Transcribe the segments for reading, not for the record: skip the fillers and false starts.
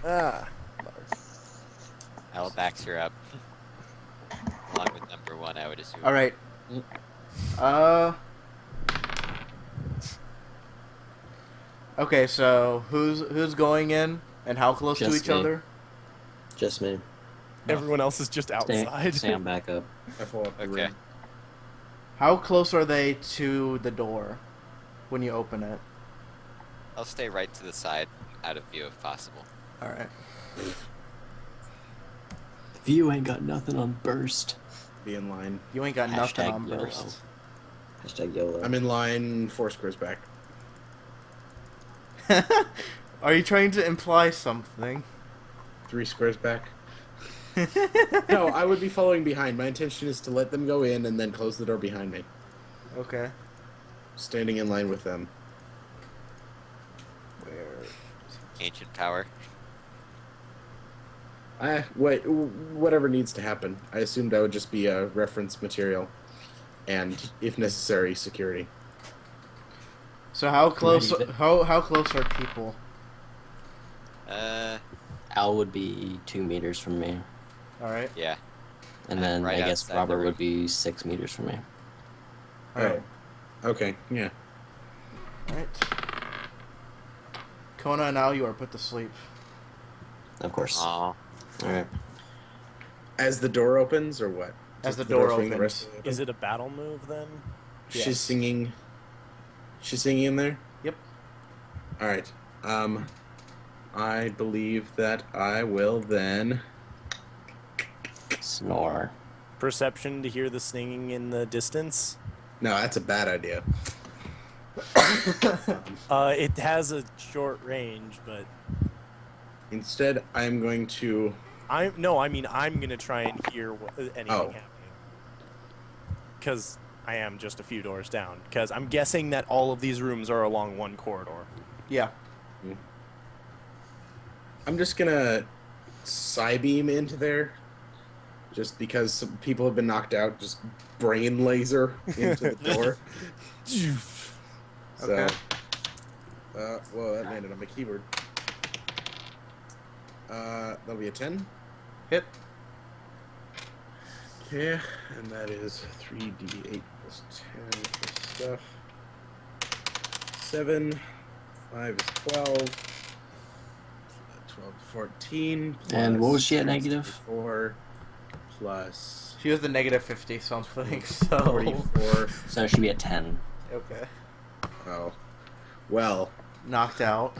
Ah. I'll backs her up. Along with number 1, I would assume. All right. Okay, so who's going in and how close to Just each me. other? Just me. Everyone else is just outside. Stay back up. I fall up the Okay. room. How close are they to the door when you open it? I'll stay right to the side, out of view if possible. All right. If you ain't got nothing on burst. Be in line. You ain't got nothing Hashtag on YOLO. burst. Hashtag YOLO. I'm in line 4 squares back. Are you trying to imply something? 3 squares back. No, I would be following behind. My intention is to let them go in and then close the door behind me. Okay. Standing in line with them. Where? Ancient power. Wait, whatever needs to happen. I assumed I would just be a reference material. And, if necessary, security. So how close? How close are people? Al would be 2 meters from me. All right. Yeah. And then Right I guess outside the Robert room. would be 6 meters from me. All right. Okay, yeah. All right. Kona, now you are put to sleep. Of course. Aw. Alright. As the door opens, or what? As Does the door swing opens. rest of the way Is open? it a battle move then? She's Yes. singing. She's singing in there? Yep. Alright. I believe that I will then... Snore. Perception to hear the singing in the distance. No, that's a bad idea. It has a short range, but Instead, I'm going to... I'm gonna try and hear anything happening. Because I am just a few doors down. Because I'm guessing that all of these rooms are along one corridor. Yeah. I'm just gonna Psybeam into there. Just because some people have been knocked out, just brain laser into the door. So, Okay. well, that landed on my keyboard. That'll be a 10. Hit. Okay, and that is 3d8 plus 10 for stuff. 7. 5 is 12. 12 is 14. And what was plus she at negative? 4 plus She was the negative 50 something. So. 44. So she'd be at 10. Okay. Oh. Well, Knocked out.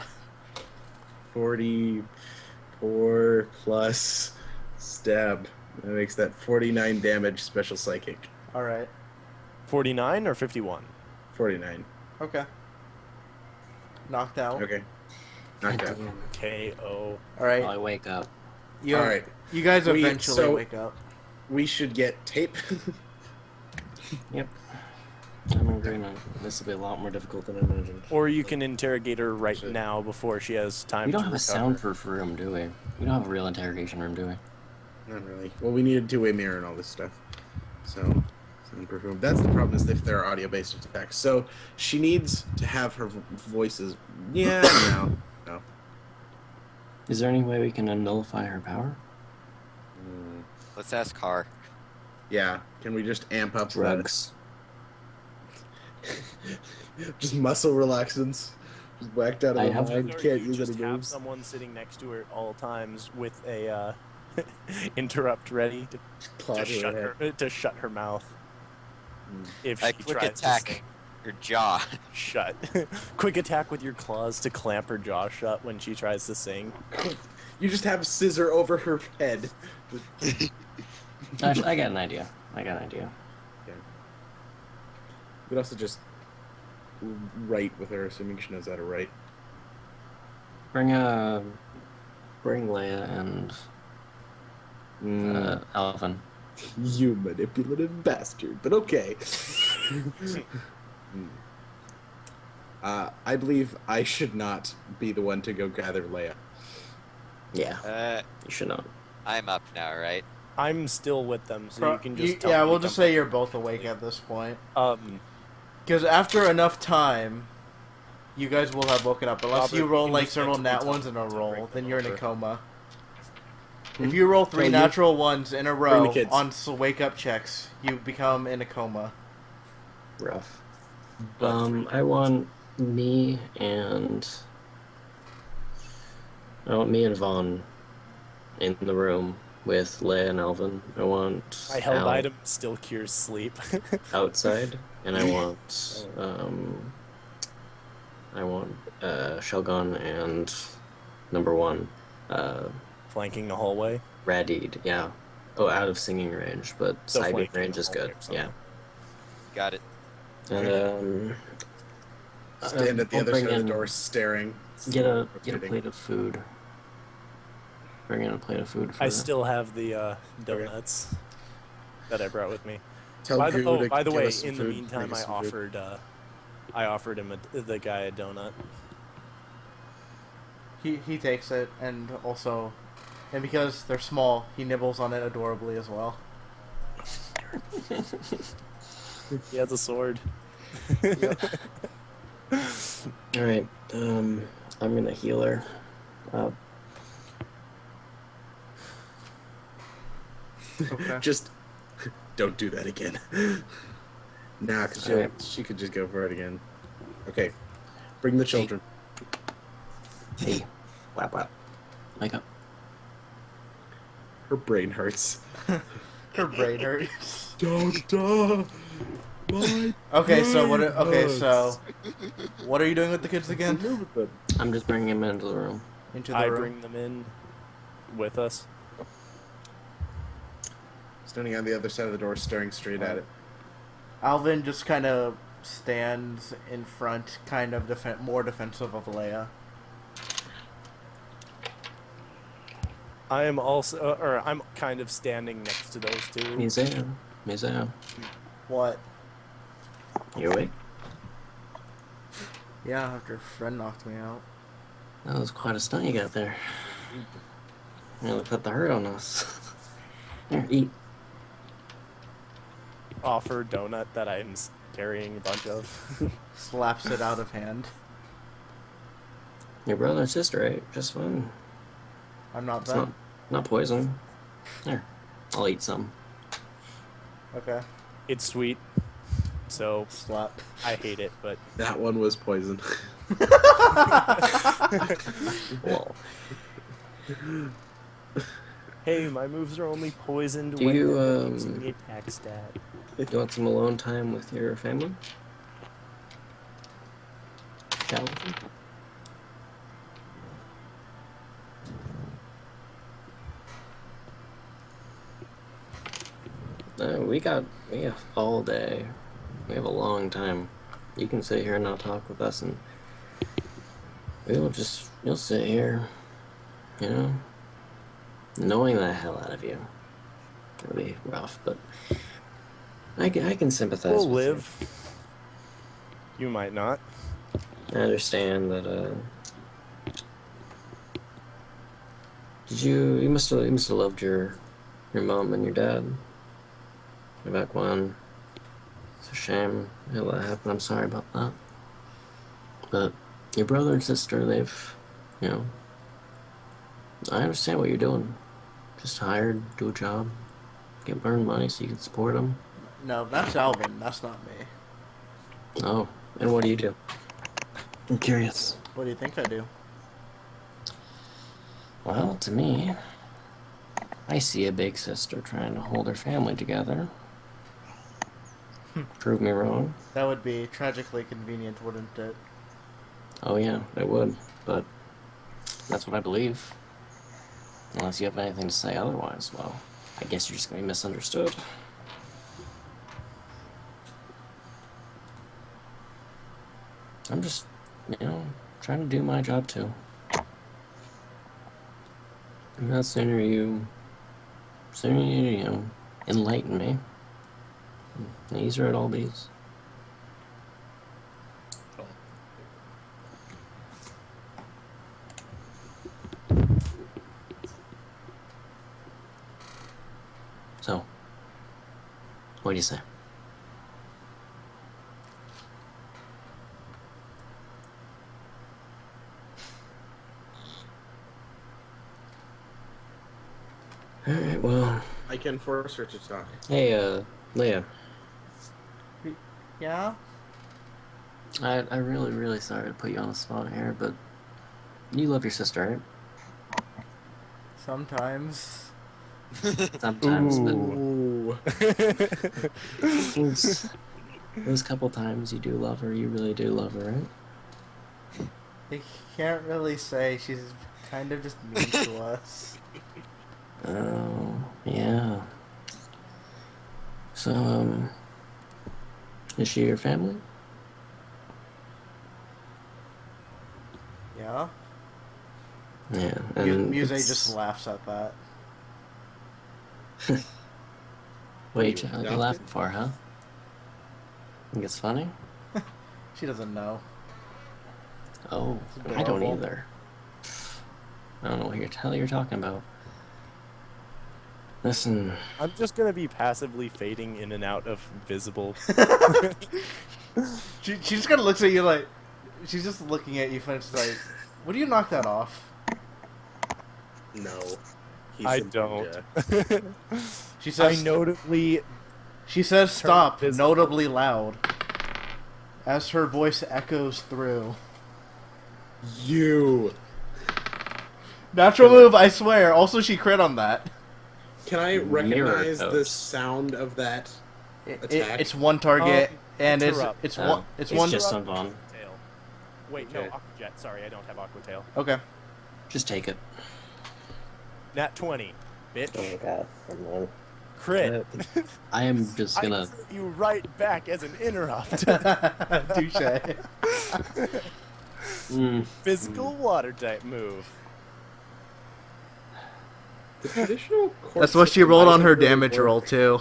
44 plus stab. That makes that 49 damage special psychic. All right. 49 or 51? 49. Okay. Knocked out. Okay. Knocked out. KO. All right. I wake up. You, All right. You guys We- eventually so- wake up. We should get tape. Yep. I'm in agreement. This will be a lot more difficult than I imagined. Or you can interrogate her right now before she has time We don't to have a recover. soundproof room, do we? We don't have a real interrogation room, do we? Not really. Well, we need a two-way mirror and all this stuff. So, soundproof room. That's the problem, is if there are audio-based attacks. So, she needs to have her voices... Yeah, no. Is there any way we can nullify her power? Let's ask Car. Yeah. Can we just amp up Drugs. just muscle relaxants? Just whacked out of I the have- mind. Or Can't you use just any have moves. someone sitting next to her at all times with a interrupt ready Claw to her head. to shut her mouth. If A she quick tries attack. to Your jaw. shut. Quick attack with your claws to clamp her jaw shut when she tries to sing. You just have Scizor over her head. Actually, I got an idea. You could also just write with her, assuming she knows how to write. Bring Leia and Alvin. You manipulative bastard, but okay. I believe I should not be the one to go gather Leia. Yeah, you should not. I'm up now, right? I'm still with them, so you can just tell yeah, me we'll to just come say you're both awake at this point. back. Because after enough time, You guys will have woken up. Unless Robert, you roll you like can several just nat mentally ones in a tell me to roll, bring then them you're in a over. coma. If you roll 3 you- natural ones in a Bring the row kids. on wake up checks, you become in a coma. Rough. But I want me and Vaughn in the room with Leia and Alvin. I want my held Al item still cures sleep. outside, and I want Shelgon and number 1, Flanking the hallway. Radid. Yeah. Oh, out of singing range, but So side flanking range the is hallway good. or something. Yeah. Got it. And Stand at the I'll other bring side of the in- door, staring. Get a rotating. plate of food. Bring in a plate of food for I the- still have the donuts that I brought with me. Tell By Goo the, to by the give way, us some in the food, meantime, make us some food. I offered him the guy a donut. He takes it, and also, and because they're small, he nibbles on it adorably as well. He has a sword. Alright, I'm gonna heal her. Okay. Just don't do that again. Nah, because Alright. she could just go for it again. Okay, bring the children. Hey, whap whap. Wake up. Her brain hurts. Her brain hurts. Doctor, my Okay, so what? brain Okay, so hurts. what are you doing with the kids again? Live with them. I'm just bringing him into the room. Into the I room. bring them in with us. Standing on the other side of the door, staring straight at it. Alvin just kind of stands in front, kind of more defensive of Leia. I am also, or I'm kind of standing next to those two. Muzét. What? You awake? Yeah, after a friend knocked me out. That was quite a stunt you got there. You really put the hurt on us. Here, eat. Offer donut that I'm carrying a bunch of. Slaps it out of hand. Your brother and sister ate just fine. I'm not It's them. not poison. There, I'll eat some. Okay. It's sweet, so Slap. I hate it, but That one was poison. Well, hey, my moves are only poisoned Do when you, they're using the attack stat. you want some alone time with your family? Chat with them? We have all day. We have a long time. You can sit here and not talk with us, and you'll sit here, you know, knowing the hell out of you. It'll be rough, but I can sympathize We'll with live. You might not. you. I understand that, you must have loved your mom and your dad way back when. It's a shame how that happened. I'm sorry about that. But your brother and sister, they've, you know, I understand what you're doing. Just hired, do a job, get earn money so you can support them. No, that's Alvin. That's not me. Oh, and what do you do? I'm curious. What do you think I do? Well, to me, I see a big sister trying to hold her family together. Prove me wrong. That would be tragically convenient, wouldn't it? Oh yeah, it would, but that's what I believe. Unless you have anything to say otherwise, well, I guess you're just gonna be misunderstood. I'm just, trying to do my job too. And the sooner you, enlighten me, the easier it all be. So, what do you say? Alright, well. I can force her to talk. Hey, Leia. Yeah? I really, really sorry to put you on the spot here, but you love your sister, right? Sometimes. Sometimes, Ooh. but those couple times you do love her, you really do love her, right? You can't really say. She's kind of just mean to us. Oh, yeah. So, is she your family? Yeah? Yeah, and Muzét it's- just laughs at that. Wait, You you're adopted? laughing for, huh? Think it's funny? She doesn't know. Oh, It's I don't adorable. either. I don't know what hell you're talking about. Listen, I'm just gonna be passively fading in and out of visible. She just kind of looks at you like... She's just looking at you and she's like, would you knock that off? No. I a don't. ninja. She I says... notably She says stop, visible. notably loud. As her voice echoes through. You. Natural move, I swear. Also, she crit on that. Can I recognize the coach. sound of that? Attack? It's one target, and interrupt. it's Oh, one. It's it's one. just on Vaughn. tail. Wait, no, Okay. Aqua Jet. Sorry, I don't have Aqua Tail. Okay. Just take it. Nat 20, bitch. Oh god, come on. Crit. I am just I gonna. threw you right back as an interrupt. Touche. Physical water type move. The traditional That's what she rolled on her damage roll too.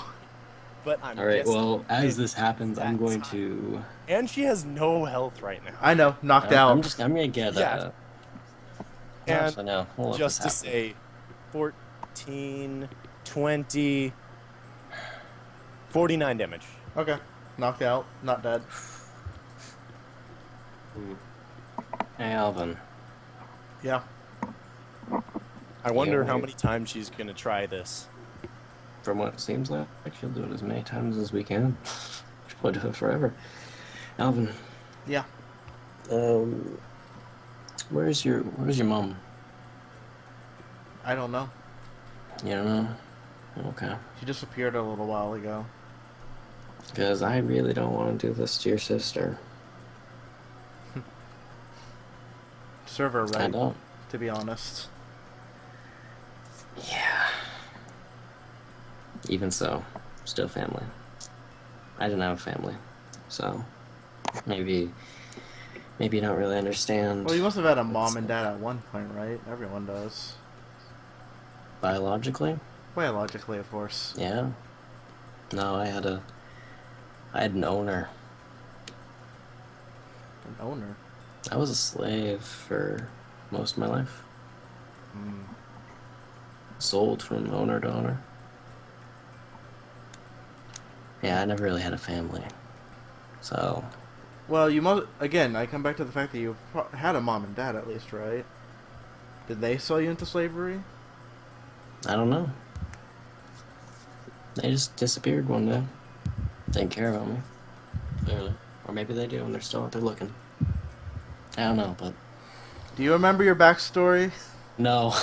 But I'm Alright, guessing well, as it- this happens, I'm that going time. to. And she has no health right now. I know, knocked out. I'm gonna get. Yeah. And Actually, no. We'll let just to this happen. say 14, 20, 49 damage. Okay, knocked out, not dead. Hey, Alvin. Yeah. I wonder how weird. many times she's going to try this. From what it seems like, she'll do it as many times as we can. She'll probably do it forever. Alvin. Yeah. Where's your mom? I don't know. You don't know? Okay. She disappeared a little while ago. Because I really don't want to do this to your sister. Serve her I right, don't. to be honest. Yeah. Even so, still family. I didn't have a family, so maybe you don't really understand. Well, you must have had a mom and dad at one point, right? Everyone does. Biologically, Biologically, of course. yeah. No, I had an owner. An owner. I was a slave for most of my life. Mm. Sold from owner to owner. Yeah, I never really had a family. So, Well, you must. Again, I come back to the fact that you had a mom and dad at least, right? Did they sell you into slavery? I don't know. They just disappeared one day. Didn't care about me. Clearly. Or maybe they do and they're still out there looking. I don't know, but... Do you remember your backstory? No.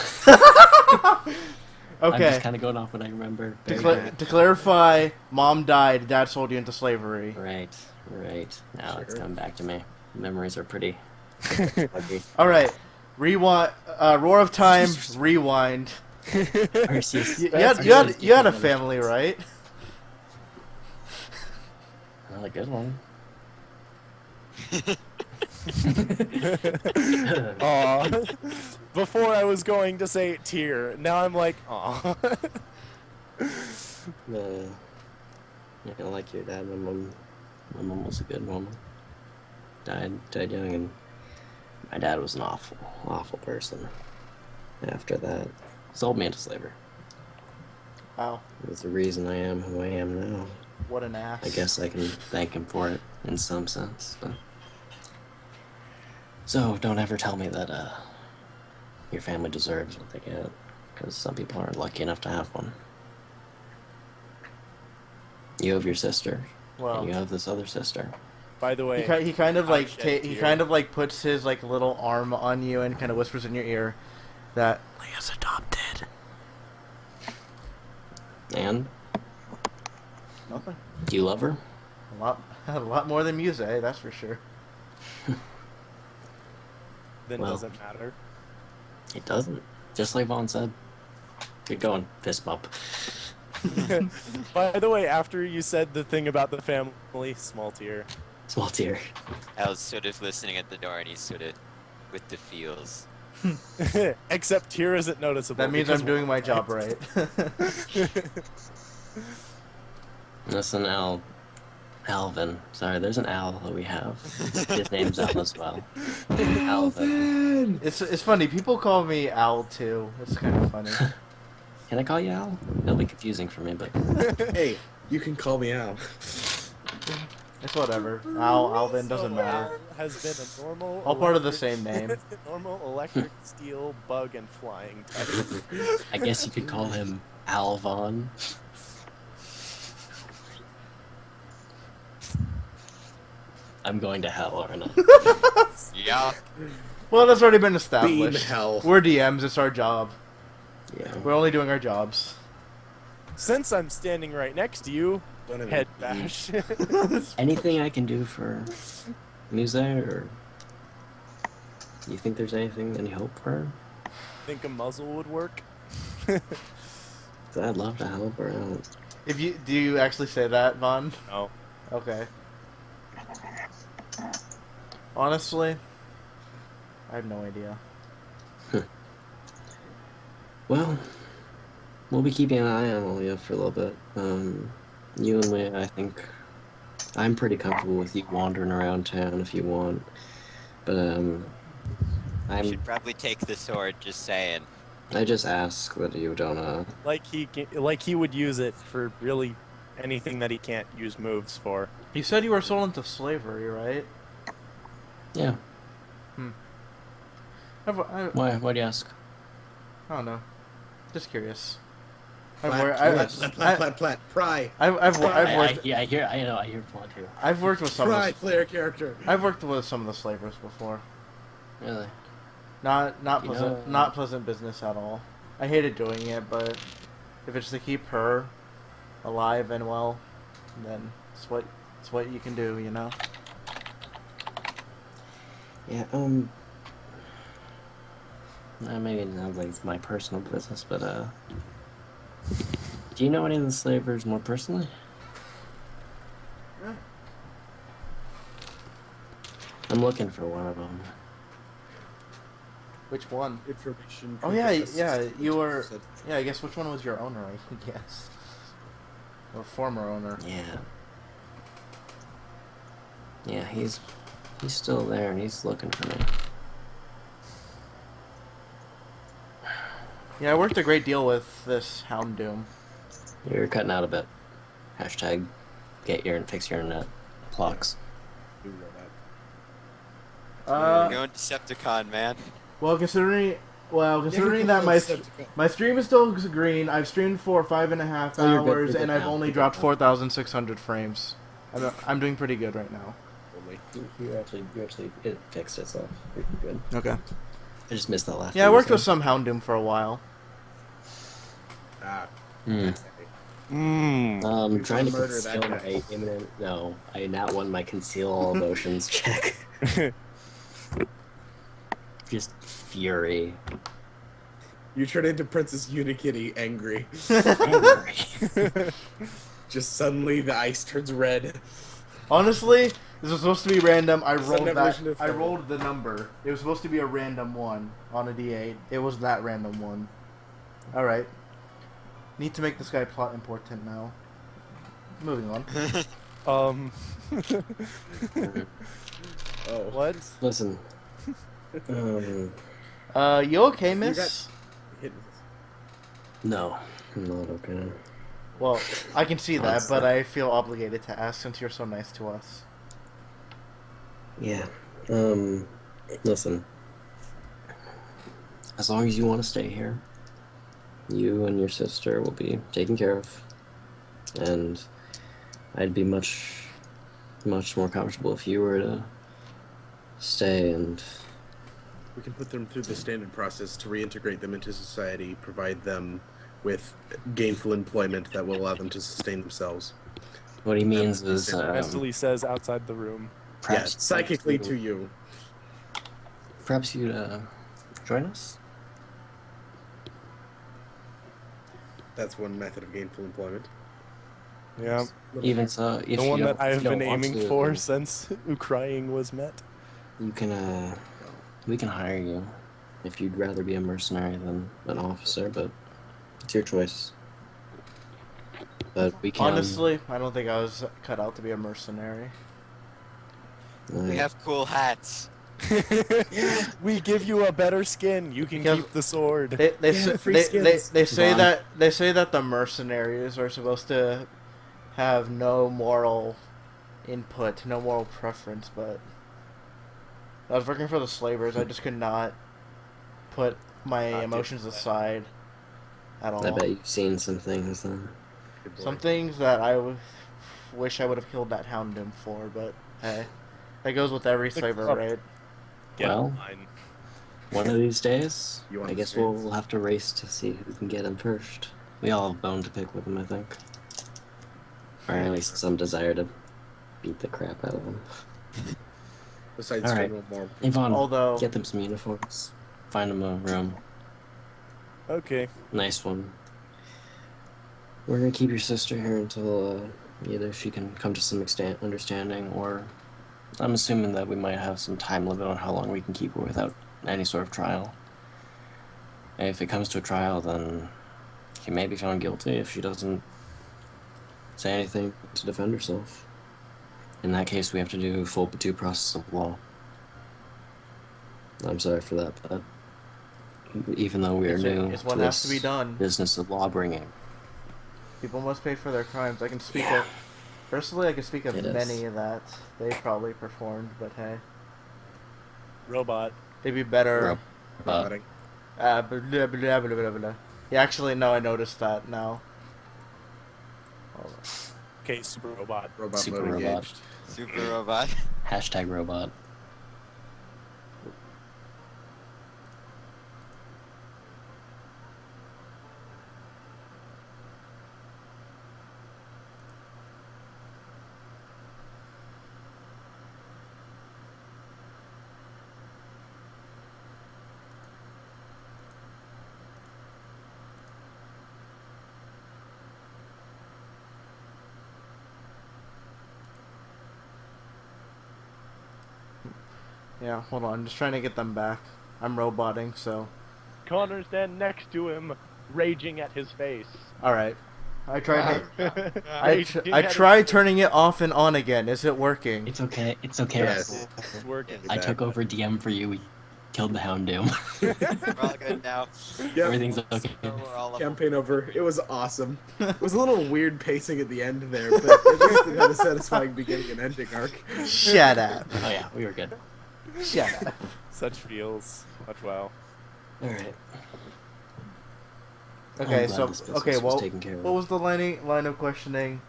I'm Okay. just kind of going off what I remember. To, Very to clarify, mom died, dad sold you into slavery. Right. Now it's Sure. coming back to me. Memories are pretty fuzzy. Alright, rewind. Roar of Time, rewind. Arceus. You had a family, right? Not a good one. Aw. Before I was going to say tear. Now I'm like, aw. Not gonna like your dad. My mom was a good woman. Died young, and my dad was an awful person. After that, sold me into slavery. Wow, It was the reason I am who I am now. what an ass. I guess I can thank him for it in some sense, but... So, don't ever tell me that, your family deserves what they get. because some people aren't lucky enough to have one. You have your sister, Well, and you have this other sister. By the way, he kind of like shed he tear. kind of like puts his like little arm on you and kind of whispers in your ear that Leah's adopted. And Nothing. do you love her? A lot more than Muzét, that's for sure. then well. doesn't matter. It doesn't. Just like Vaughn said. Get going. Fist bump. By the way, after you said the thing about the family, small tear. Small tear. I was sort of listening at the door, and he's sort of with the feels. Except tear isn't noticeable. That means because I'm doing my job right. Listen, Alvin. Sorry, there's an Al that we have. His name's Al as well. Alvin. It's funny. People call me Al too. It's kind of funny. Can I call you Al? It'll be confusing for me, but Hey, you can call me Al. It's whatever. Al, Alvin doesn't So matter. Al has been a normal. All part of the electric- same name. normal electric, steel, bug, and flying type. I guess you could call him Alvon. I'm going to hell, aren't I? Yeah. Well, that's already been Beam established. hell. We're DMs. It's our job. Yeah. We're only doing our jobs. Since I'm standing right next to you, Don't even- head bash. Anything I can do for Muzét, or you think there's any hope for her? Think a muzzle would work? 'Cause I'd love to help her out. Do you actually say that, Vaughn? No. Okay. Honestly, I have no idea. Well, we'll be keeping an eye on Olivia for a little bit. You and Leah, I think I'm pretty comfortable with you wandering around town if you want. But I should probably take the sword, just saying. I just ask that you don't Like he would use it for really anything that he can't use moves for. You said you were sold into slavery, right? yeah. I Why do you ask? don't know. Just curious. Plat, pry. I've worked. I hear plot too. I've worked with some. Pry, Of player character. the, I've worked with some of the slavers before. Really? Not You pleasant. know- Not pleasant business at all. I hated doing it, but if it's to keep her alive and well, then it's what you can do, you know. Yeah, maybe it sounds like it's my personal business, but, do you know any of the slavers more personally? I'm looking for one of them. Which one? Information. Oh yeah, yeah. You were. Yeah, I guess which one was your owner? I guess. Or former owner. Yeah. Yeah, he's still there, and he's looking for me. Yeah, I worked a great deal with this Houndoom. You're cutting out a bit. Hashtag get your and fix your internet. Plugs. You're going Decepticon, man. Well, considering that my stream is still green, I've streamed for 5.5 Oh, you're good, hours, you're good and I've now. only You're dropped good now. 4,600 frames. I'm doing pretty good right now. You actually it fixed itself. You're good. Okay. I just missed that last. Yeah, I thing you worked with said. some Houndoom for a while. Mm. Mmm. Trying to murder that conceal guy. my imminent. No, I not won my conceal all emotions check. Just fury. You turn into Princess Unikitty, angry. Angry. Just suddenly the ice turns red. Honestly, this was supposed to be random. I rolled Sudden that. evolution of I fire. rolled the number. It was supposed to be a random one on a D8. It was that random one. All right. Need to make this guy plot important now. Moving on. Oh. What? Listen. You okay, miss? No, I'm not okay. Well, I can see that, Honestly. but I feel obligated to ask since you're so nice to us. Yeah. Listen. As long as you want to stay here, you and your sister will be taken care of, and I'd be much more comfortable if you were to stay and We can put them through the standard process to reintegrate them into society, provide them with gainful employment that will allow them to sustain themselves. what he means is Mentally says outside the room. perhaps Yeah, psychically to you. perhaps you'd join us. That's one method of gainful employment. Yeah. Even so, if The one you that don't- if I've you been don't want aiming to, for since Crying was met. you can we can hire you if you'd rather be a mercenary than an officer, but it's your choice. But we can Honestly, I don't think I was cut out to be a mercenary. We have cool hats. We give you a better skin. You can Because keep the sword. They free say skins. they say Come on. that the mercenaries are supposed to have no moral input, no moral preference, but I was working for the slavers. I just could not put my Not do emotions that. aside at all. I bet you've seen some things then. Good boy. Some things that wish I would have killed that Houndoom for, but hey, that goes with every slaver, up. right? Get Well, in line. one of these days, You want I the guess skins? we'll have to race to see who can get him first. We all have bone to pick with him, I think. Or at least some desire to beat the crap out of him. Besides, All right. General Moore. Yvonne, Although get them some uniforms. Find them a room. Okay. Nice one. We're gonna keep your sister here until either she can come to some understanding, or I'm assuming that we might have some time limit on how long we can keep her without any sort of trial. And if it comes to a trial, then she may be found guilty if she doesn't say anything to defend herself. In that case, we have to do full due process of law. I'm sorry for that, but even though we are new it's what to has to be this done. business of law bringing, People must pay for their crimes. I can speak of personally. I can speak of It is. many that they probably performed, but hey, Robot. they'd be better. but Blah, blah, blah, blah, blah, blah. Yeah, actually, no, I noticed that now. Hold on. Okay, super robot. Robot Super mode robot. engaged. Super robot. hashtag robot. Yeah, hold on. I'm just trying to get them back. I'm roboting, so. Connor's then next to him, raging at his face. All right. I tried. Raging I at his tried face. turning it off and on again. Is it working? It's okay. It's okay. Yes. Russell. It's working. I took over DM for you. We killed the Houndoom. We're all good now. Yep. Everything's okay. So we're all Campaign over. It was awesome. It was a little weird pacing at the end there, but at least it had a satisfying beginning and ending arc. Shut up. Oh yeah, we were good. Shut up. Such feels. Much wow. All right. Okay, I'm glad so this business okay, was well, taken care of. what was the line of questioning?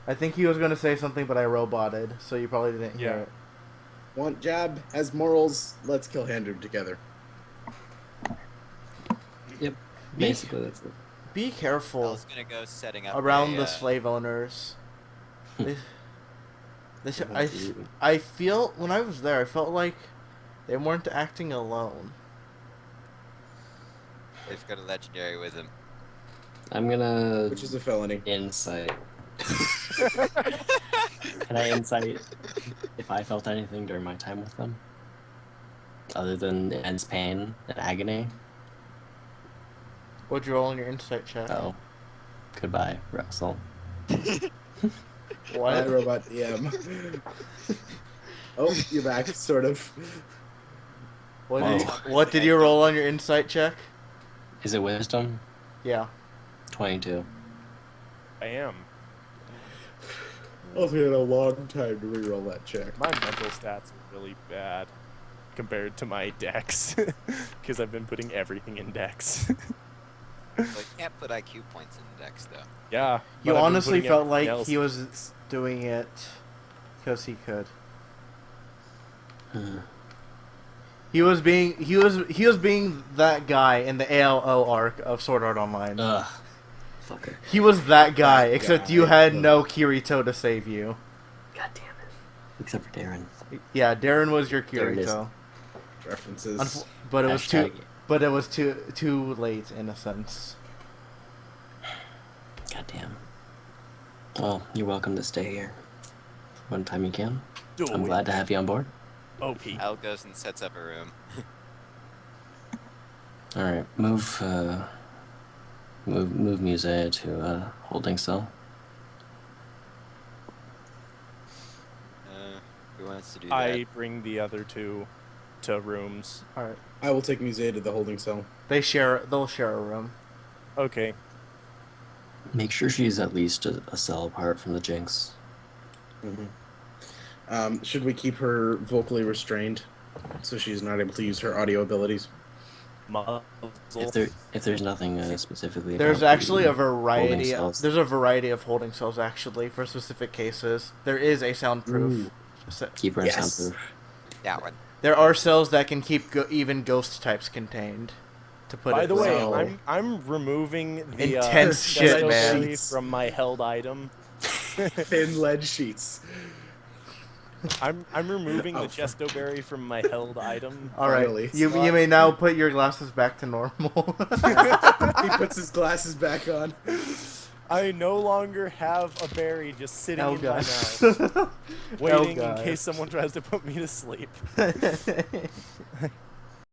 I think he was gonna say something, but I roboted, so you probably didn't hear Yeah. it. Want jab, has morals, let's kill Handrum together. Yep. Basically, that's it. Be I careful was gonna go setting up around a, the slave owners. They- About you. I feel when I was there, I felt like they weren't acting alone. They've got a legendary with him. I'm gonna Which is a felony. insight. Can I insight if I felt anything during my time with them, other than intense pain and agony? What'd you roll on your insight check? Oh, goodbye, Russell. What? Bad robot EM. Oh, you're back, sort of. What did you roll on your insight check? Is it wisdom? Yeah. 22. I am. Also had a long time to reroll that check. My mental stats are really bad compared to my dex, because I've been putting everything in dex. Like, can't put IQ points in the decks, though. Yeah. You but I've been honestly putting felt like everything he else- was doing it because he could. He was being that guy in the ALO arc of Sword Art Online. Ugh. Fucker. He was that guy, except guy. you had no Kirito to save you. God damn it. Except for Darren. Yeah, Darren was your There it is. Kirito. References. But it was Hashtag- too late in a sense. God damn. Well, you're welcome to stay here. One time you can. Do I'm it. glad to have you on board. OP. Al goes and sets up a room. Alright, move Muzét to holding cell. Who wants to do I that? bring the other two to rooms. All right, I will take Muzét to the holding cell. they'll share a room. Okay. Make sure she's at least a cell apart from the Jinx. Should we keep her vocally restrained so she's not able to use her audio abilities? Muzzle. If there's nothing specifically. There's about actually the a variety. holding cells. There's a variety of holding cells actually for specific cases. There is a soundproof. Keep her in Yes. soundproof. That one. There are cells that can keep even ghost types contained. To put By it the way, so- I'm removing the Intense shit, Gesto-berry man. from my held item. Thin lead sheets. I'm removing the Gesto-berry from my held item. All right, Finally. you may now put your glasses back to normal. He puts his glasses back on. I no longer have a berry just sitting Oh in god. my mouth, waiting in God. case someone tries to put me to sleep.